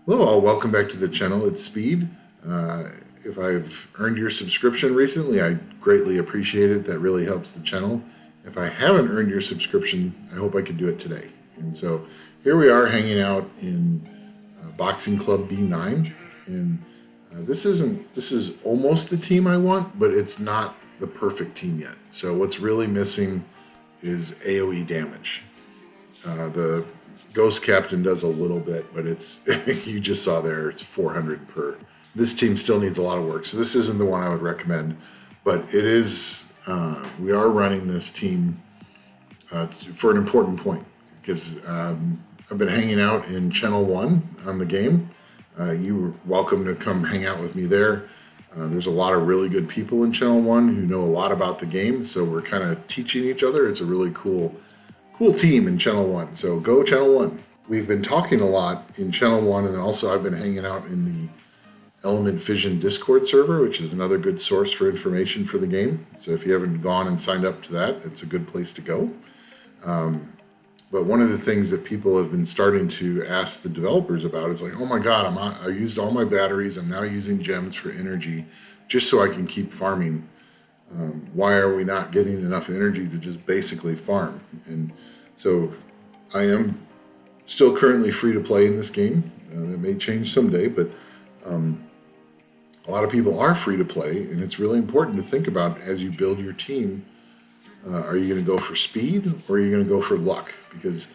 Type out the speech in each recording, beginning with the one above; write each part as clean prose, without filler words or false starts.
Hello all, welcome back to the channel. It's Speed. If I've earned your subscription recently, I greatly appreciate it. That really helps the channel. If I haven't earned your subscription, I hope I can do it today. And so here we are hanging out in Boxing Club B9. And this is almost the team I want, but it's not the perfect team yet. So what's really missing is AoE damage. The Ghost Captain does a little bit, but it's, you just saw there, it's 400 per. This team still needs a lot of work, so this isn't the one I would recommend, but it is, we are running this team for an important point, because I've been hanging out in Channel 1 on the game. You're welcome to come hang out with me there. There's a lot of really good people in Channel 1 who know a lot about the game, so we're kind of teaching each other. It's a really cool team in Channel 1, so go Channel 1. We've been talking a lot in Channel 1, and also I've been hanging out in the Element Fission Discord server, which is another good source for information for the game. So if you haven't gone and signed up to that, it's a good place to go. But one of the things that people have been starting to ask the developers about is like, oh my god, I used all my batteries, I'm now using gems for energy just so I can keep farming. Why are we not getting enough energy to just basically farm? And so I am still currently free to play in this game. That may change someday, but a lot of people are free to play, and it's really important to think about as you build your team. Are you going to go for speed, or are you going to go for luck? Because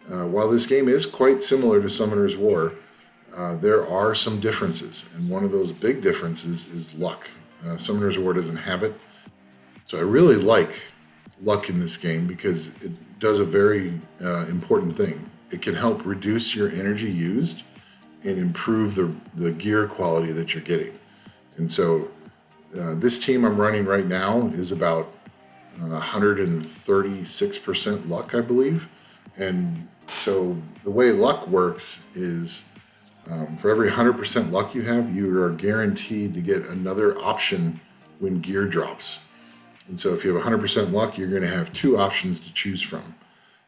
while this game is quite similar to Summoner's War, there are some differences, and one of those big differences is luck. Summoner's War doesn't have it. So I really like luck in this game because it does a very important thing. It can help reduce your energy used and improve the gear quality that you're getting. And so this team I'm running right now is about 136% luck, I believe. And so the way luck works is for every 100% luck you have, you are guaranteed to get another option when gear drops. And so if you have 100% luck, you're going to have two options to choose from.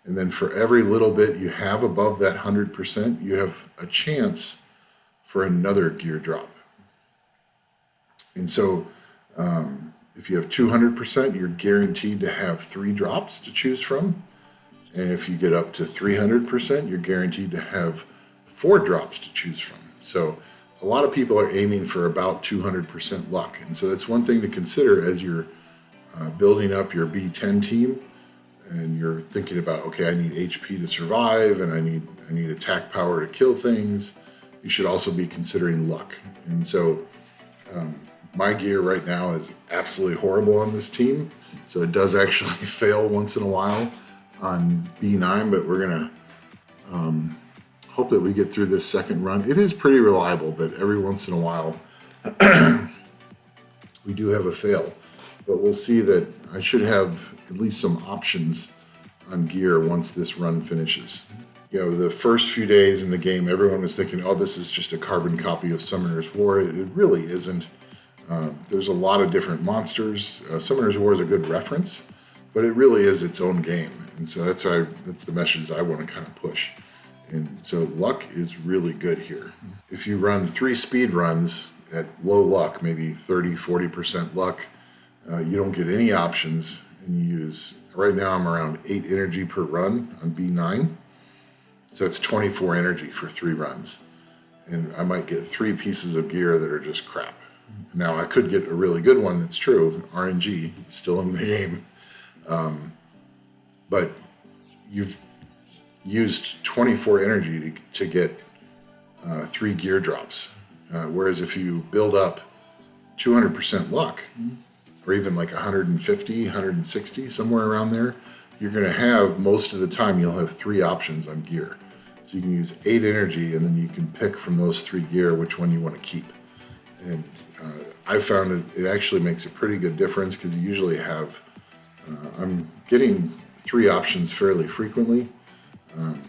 And then for every little bit you have above that 100%, you have a chance for another gear drop. And so if you have 200%, you're guaranteed to have 3 drops to choose from. And if you get up to 300%, you're guaranteed to have 4 drops to choose from. So a lot of people are aiming for about 200% luck. And so that's one thing to consider as you're building up your B10 team, and you're thinking about, okay, I need HP to survive, and I need attack power to kill things. You should also be considering luck. And so my gear right now is absolutely horrible on this team, so it does actually fail once in a while on B9, but we're gonna hope that we get through this second run. It is pretty reliable, but every once in a while we do have a fail. But we'll see that I should have at least some options on gear once this run finishes. You know, the first few days in the game, everyone was thinking, oh, this is just a carbon copy of Summoner's War. It really isn't. There's a lot of different monsters. Summoner's War is a good reference, but it really is its own game. And so that's the message I want to kind of push. And so luck is really good here. If you run 3 speed runs at low luck, maybe 30, 40% luck, you don't get any options, and you use, right now I'm around 8 energy per run on B9. So that's 24 energy for 3 runs. And I might get 3 pieces of gear that are just crap. Now I could get a really good one that's true, RNG, it's still in the game. But you've used 24 energy to get 3 gear drops. Whereas if you build up 200% luck, or even like 150, 160, somewhere around there, you're going to have, most of the time, you'll have 3 options on gear. So you can use 8 energy, and then you can pick from those 3 gear which one you want to keep. And I found it actually makes a pretty good difference, because you usually have, I'm getting 3 options fairly frequently. And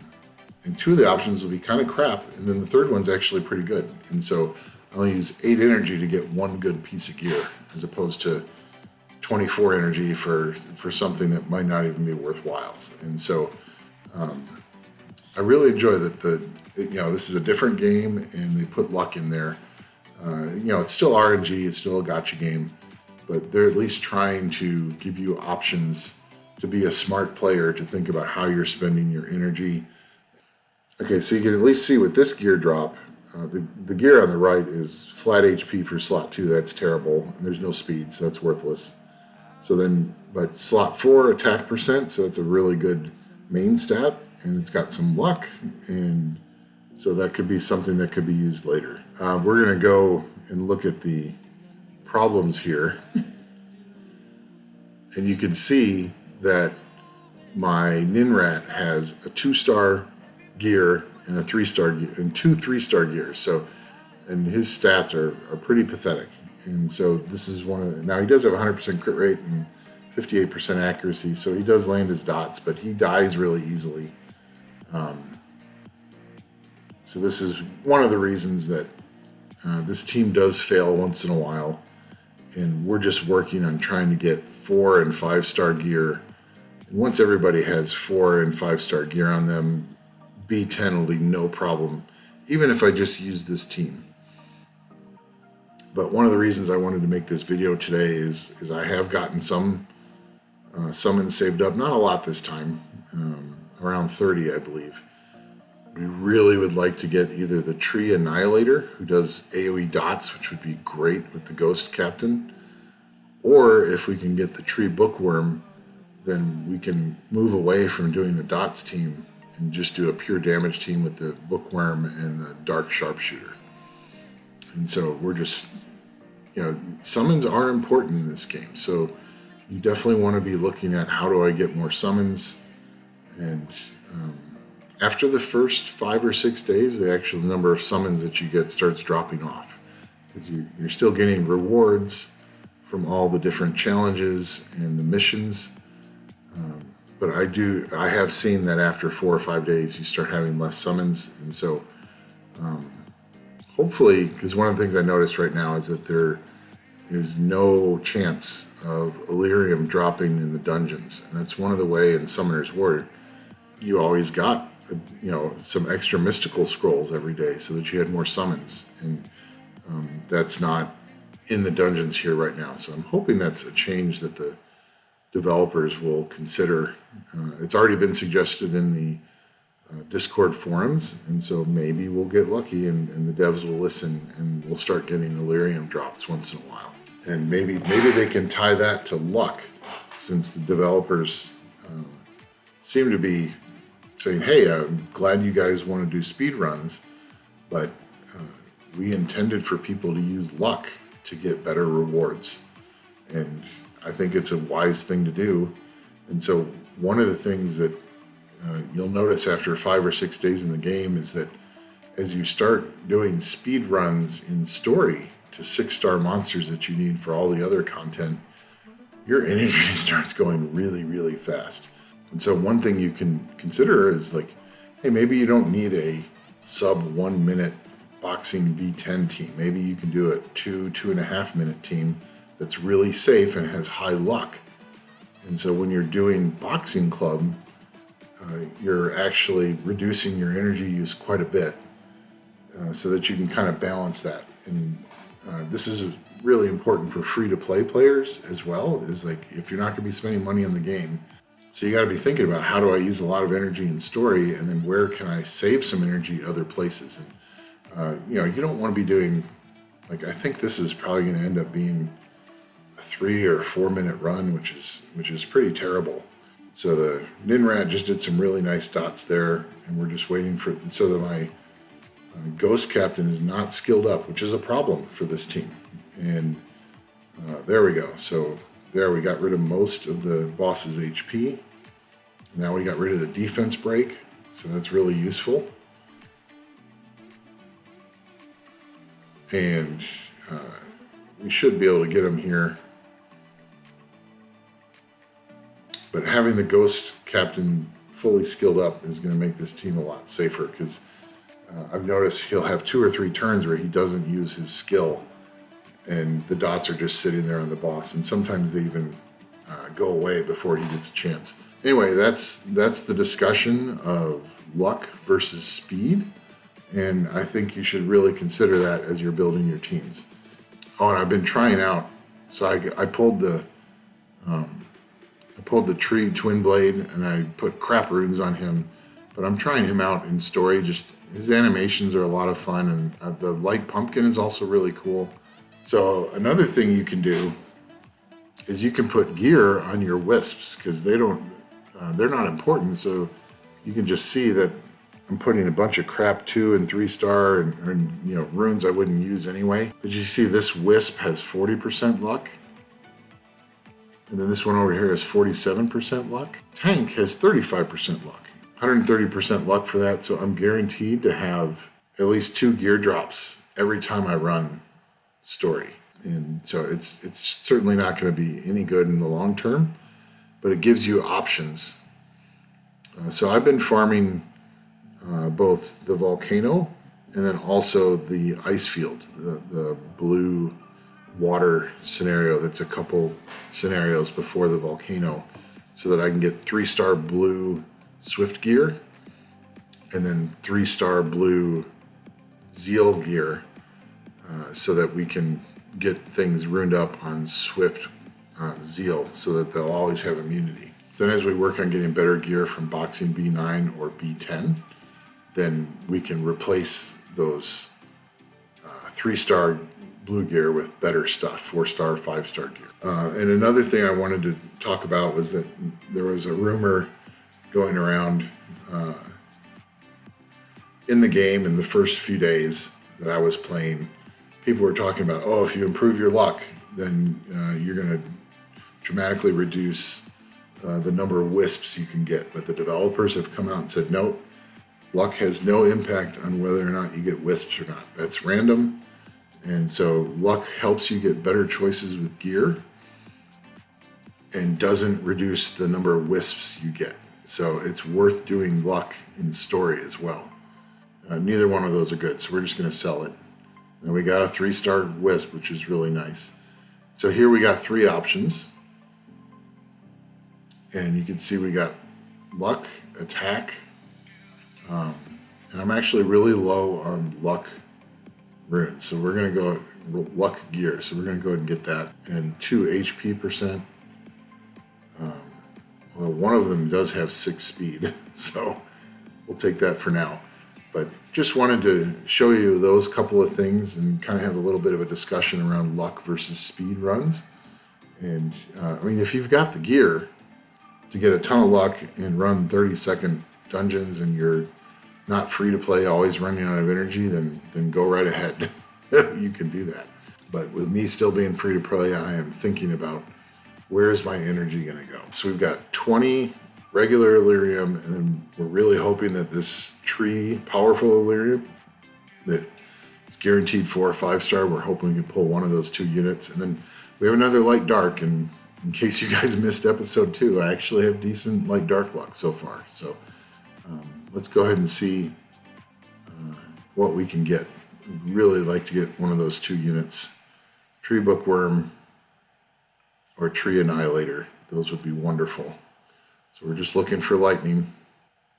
2 of the options will be kind of crap, and then the third one's actually pretty good. And so I'll use 8 energy to get 1 good piece of gear, as opposed to 24 energy for something that might not even be worthwhile. And so I really enjoy that this is a different game, and they put luck in there. It's still RNG, it's still a gacha game, but they're at least trying to give you options to be a smart player, to think about how you're spending your energy. Okay, so you can at least see with this gear drop, the gear on the right is flat HP for slot 2. That's terrible. And there's no speed, so that's worthless. So then, but slot 4 attack percent, so that's a really good main stat, and it's got some luck, and so that could be something that could be used later. We're going to go and look at the problems here. And you can see that my Ninrat has a 2-star gear and a 3-star gear and 2 3-star gears. So, and his stats are pretty pathetic. And so this is one of the, now he does have 100% crit rate and 58% accuracy. So he does land his dots, but he dies really easily. So this is one of the reasons that this team does fail once in a while. And we're just working on trying to get 4 and 5-star gear. And once everybody has 4 and 5-star gear on them, B10 will be no problem, even if I just use this team. But one of the reasons I wanted to make this video today is I have gotten some summons saved up, not a lot this time, around 30, I believe. We really would like to get either the Tree Annihilator, who does AoE dots, which would be great with the Ghost Captain, or if we can get the Tree Bookworm, then we can move away from doing the dots team and just do a pure damage team with the Bookworm and the Dark Sharpshooter. And so we're just, summons are important in this game. So you definitely want to be looking at, how do I get more summons? And after the first 5 or 6 days, the actual number of summons that you get starts dropping off, because you're still getting rewards from all the different challenges and the missions. But I have seen that after 4 or 5 days, you start having less summons. And so hopefully, because one of the things I noticed right now is that there is no chance of Illyrium dropping in the dungeons. And that's one of the way in Summoner's War, you always got, some extra mystical scrolls every day so that you had more summons. And that's not in the dungeons here right now. So I'm hoping that's a change that the developers will consider. It's already been suggested in the Discord forums, and so maybe we'll get lucky and the devs will listen and we'll start getting Illyrium drops once in a while. And maybe they can tie that to luck, since the developers seem to be saying, hey, I'm glad you guys want to do speed runs, but we intended for people to use luck to get better rewards. And I think it's a wise thing to do. And so one of the things that you'll notice after 5 or 6 days in the game is that as you start doing speed runs in story to 6-star monsters that you need for all the other content, your energy starts going really, really fast. And so one thing you can consider is like, hey, maybe you don't need a sub 1 minute boxing V10 team. Maybe you can do a 2.5 minute team that's really safe and has high luck. And so when you're doing boxing club, you're actually reducing your energy use quite a bit, so that you can kind of balance that. And this is really important for free-to-play players as well, is like, if you're not going to be spending money on the game, so you got to be thinking about, how do I use a lot of energy in story, and then where can I save some energy other places? And you don't want to be doing, like, I think this is probably going to end up being a 3 or 4 minute run, which is pretty terrible. So the Ninrat just did some really nice dots there, and we're just waiting for it, so that my Ghost Captain is not skilled up, which is a problem for this team. And there we go. So there, we got rid of most of the boss's HP. Now we got rid of the defense break, so that's really useful. And we should be able to get him here. But having the Ghost Captain fully skilled up is going to make this team a lot safer, because I've noticed he'll have 2 or 3 turns where he doesn't use his skill, and the dots are just sitting there on the boss, and sometimes they even go away before he gets a chance. Anyway, that's the discussion of luck versus speed. And I think you should really consider that as you're building your teams. Oh, and I've been trying out. So I pulled the tree twin blade and I put crap runes on him. But I'm trying him out in story. Just his animations are a lot of fun, and the light pumpkin is also really cool. So another thing you can do is you can put gear on your wisps because they're not important. So you can just see that I'm putting a bunch of crap 2 and 3 star and runes I wouldn't use anyway. But you see this wisp has 40% luck. And then this one over here has 47% luck. Tank has 35% luck. 130% luck for that. So I'm guaranteed to have at least 2 gear drops every time I run story. And so it's certainly not going to be any good in the long term, but it gives you options. So I've been farming both the volcano and then also the ice field, the blue water scenario that's a couple scenarios before the volcano, so that I can get 3-star blue Swift gear and then 3-star blue Zeal gear, so that we can get things runed up on Swift Zeal so that they'll always have immunity. So then as we work on getting better gear from boxing B9 or B10, then we can replace those 3-star blue gear with better stuff, 4-star, 5-star gear. And another thing I wanted to talk about was that there was a rumor going around in the game in the first few days that I was playing. People were talking about, if you improve your luck, then you're going to dramatically reduce the number of wisps you can get. But the developers have come out and said, nope, luck has no impact on whether or not you get wisps or not. That's random. And so luck helps you get better choices with gear and doesn't reduce the number of wisps you get. So it's worth doing luck in story as well. Neither one of those are good, so we're just going to sell it. And we got a 3-star wisp, which is really nice. So here we got 3 options. And you can see we got luck, attack, and I'm actually really low on luck runes. So we're going to go luck gear. So we're going to go ahead and get that. And 2 HP percent. Well, one of them does have 6 speed, so we'll take that for now. But just wanted to show you those couple of things and kind of have a little bit of a discussion around luck versus speed runs. And if you've got the gear to get a ton of luck and run 30-second dungeons and you're not free to play, always running out of energy, then go right ahead. You can do that. But with me still being free to play, I am thinking about where is my energy going to go. So we've got 20 regular Illyrium, and then we're really hoping that this tree, powerful Illyrium, that is guaranteed 4 or 5-star, we're hoping we can pull one of those 2 units. And then we have another light dark, and in case you guys missed episode 2, I actually have decent light dark luck so far. So let's go ahead and see what we can get. I'd really like to get one of those 2 units. Tree Bookworm or Tree Annihilator. Those would be wonderful. So we're just looking for lightning.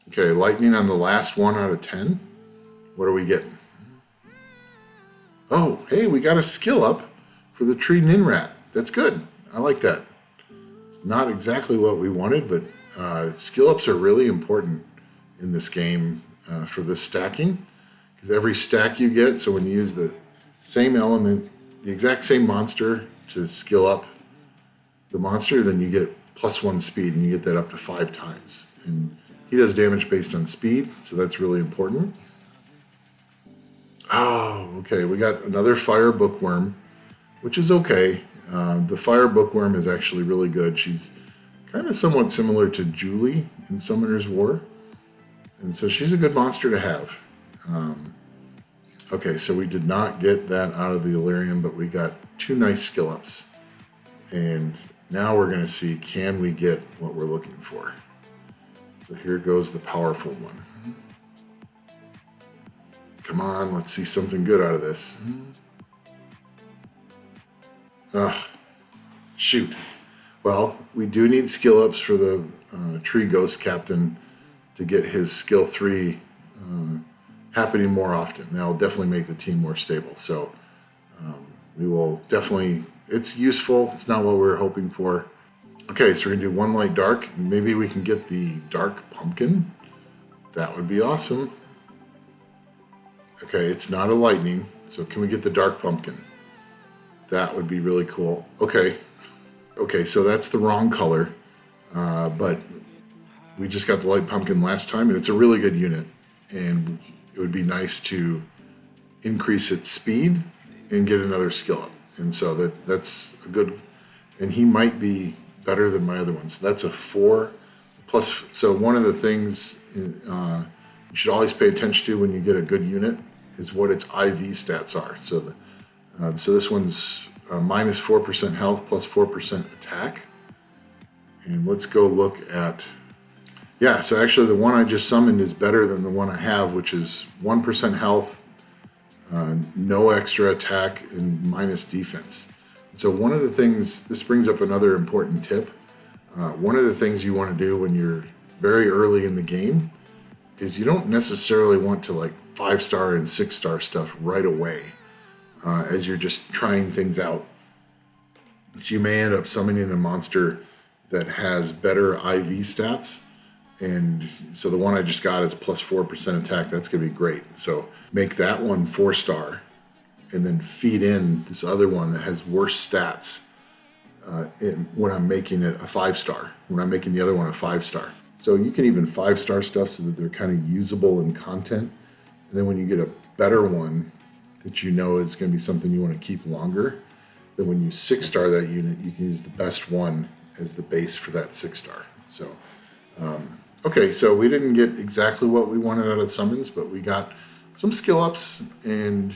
Okay, lightning on the last 1 out of 10. What are we getting? Oh, hey, we got a skill up for the Tree Ninrat. That's good. I like that. It's not exactly what we wanted, but skill ups are really important in this game for the stacking. Because every stack you get, so when you use the same element, the exact same monster to skill up the monster, then you get +1 speed, and you get that up to 5 times. And he does damage based on speed, so that's really important. Oh, okay, we got another Fire Bookworm, which is okay. The Fire Bookworm is actually really good. She's kind of somewhat similar to Julie in Summoner's War, and so she's a good monster to have. Okay, so we did not get that out of the Illyrium, but we got 2 nice skill ups. And now we're going to see, can we get what we're looking for? So here goes the powerful one. Come on, let's see something good out of this. Ugh, shoot. Well, we do need skill ups for the Tree Ghost Captain to get his skill 3 happening more often. That'll definitely make the team more stable. So we will definitely, it's useful. It's not what we were hoping for. Okay, so we're gonna do one light dark. Maybe we can get the dark pumpkin. That would be awesome. Okay, it's not a lightning, so can we get the dark pumpkin? That would be really cool. Okay, so that's the wrong color, but we just got the light pumpkin last time, and it's a really good unit, and it would be nice to increase its speed and get another skill up. And so that's a good, and he might be better than my other ones. That's a 4 plus. So one of the things you should always pay attention to when you get a good unit is what its IV stats are. So so this one's minus 4% health plus 4% attack. And let's go look at, yeah, so actually the one I just summoned is better than the one I have, which is 1% health, no extra attack, and minus defense. So one of the things, this brings up another important tip. One of the things you want to do when you're very early in the game is you don't necessarily want to like 5-star and 6-star stuff right away as you're just trying things out. So you may end up summoning a monster that has better IV stats. And so the one I just got is plus 4% attack. That's going to be great. So make that one 4-star and then feed in this other one that has worse stats when I'm making it a 5-star, when I'm making the other one a 5-star. So you can even 5-star stuff so that they're kind of usable in content. And then when you get a better one that you know is going to be something you want to keep longer, then when you 6-star that unit, you can use the best one as the base for that 6-star. So, okay, so we didn't get exactly what we wanted out of summons, but we got some skill ups and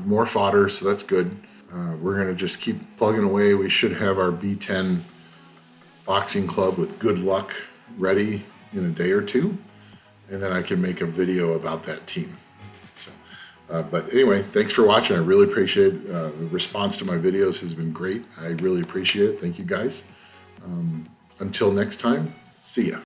more fodder, so that's good. We're going to just keep plugging away. We should have our B10 boxing club with good luck ready in a day or two, and then I can make a video about that team. So, but anyway, thanks for watching. I really appreciate it. The response to my videos has been great. I really appreciate it. Thank you guys. Until next time, see ya.